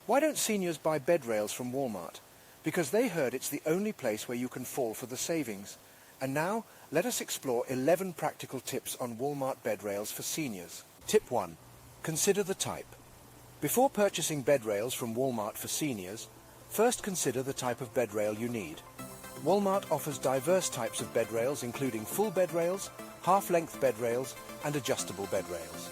Why don't seniors buy bed rails from Walmart? Because they heard it's the only place where you can fall for the savings. And now, let us explore 11 practical tips on Walmart bed rails for seniors. Tip 1. Consider the type. Before purchasing bed rails from Walmart for seniors, first consider the type of bed rail you need. Walmart offers diverse types of bed rails, including full bed rails, half-length bed rails, and adjustable bed rails.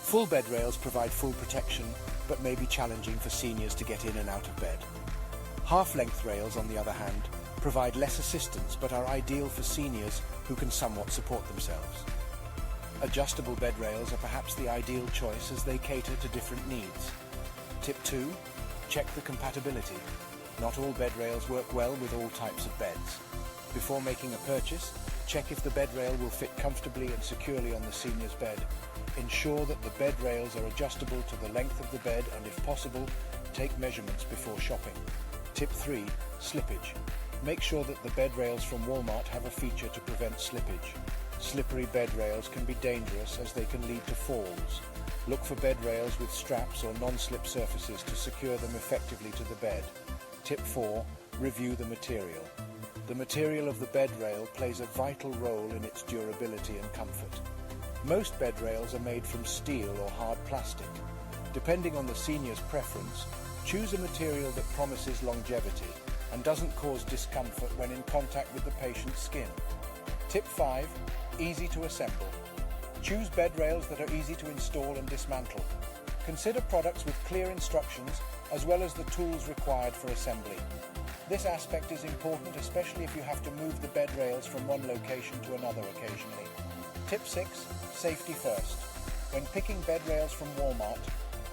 Full bed rails provide full protection, but may be challenging for seniors to get in and out of bed. Half-length rails, on the other hand, provide less assistance but are ideal for seniors who can somewhat support themselves. Adjustable bed rails are perhaps the ideal choice as they cater to different needs. Tip 2. Check the compatibility. Not all bed rails work well with all types of beds. Before making a purchase, check if the bed rail will fit comfortably and securely on the senior's bed. Ensure that the bed rails are adjustable to the length of the bed and, if possible, take measurements before shopping. Tip 3. Slippage. Make sure that the bed rails from Walmart have a feature to prevent slippage. Slippery bed rails can be dangerous as they can lead to falls. Look for bed rails with straps or non-slip surfaces to secure them effectively to the bed. Tip 4. Review the material. The material of the bed rail plays a vital role in its durability and comfort. Most bed rails are made from steel or hard plastic. Depending on the senior's preference, choose a material that promises longevity and doesn't cause discomfort when in contact with the patient's skin. Tip 5. Easy to assemble. Choose bed rails that are easy to install and dismantle. Consider products with clear instructions as well as the tools required for assembly. This aspect is important, especially if you have to move the bed rails from one location to another occasionally. Tip 6. Safety first. When picking bed rails from Walmart,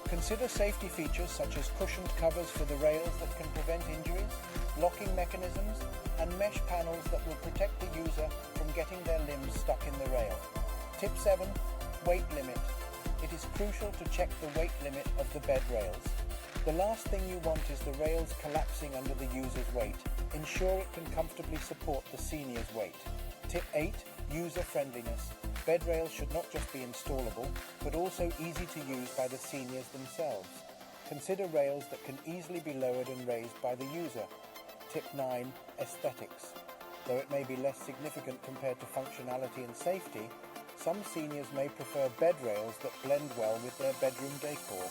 consider safety features such as cushioned covers for the rails that can prevent injuries, locking mechanisms, and mesh panels that will protect the user from getting their limbs stuck in the rail. Tip 7. Weight limit. It is crucial to check the weight limit of the bed rails. The last thing you want is the rails collapsing under the user's weight. Ensure it can comfortably support the senior's weight. Tip 8. User-friendliness. Bed rails should not just be installable, but also easy to use by the seniors themselves. Consider rails that can easily be lowered and raised by the user. Tip 9. Aesthetics. Though it may be less significant compared to functionality and safety, some seniors may prefer bed rails that blend well with their bedroom decor.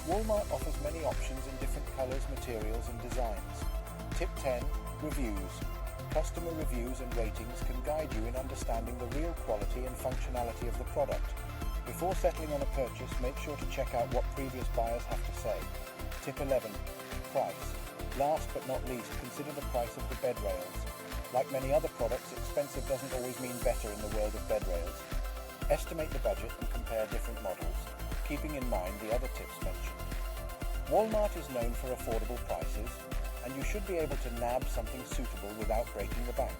Walmart offers many options in different colors, materials, and designs. Tip 10. Reviews. Customer reviews and ratings can guide you in understanding the real quality and functionality of the product. Before settling on a purchase, make sure to check out what previous buyers have to say. Tip 11. Price. Last but not least, consider the price of the bed rails. Like many other products, expensive doesn't always mean better in the world of bed rails. Estimate the budget and compare different models, keeping in mind the other tips mentioned. Walmart is known for affordable prices, and you should be able to nab something suitable without breaking the bank.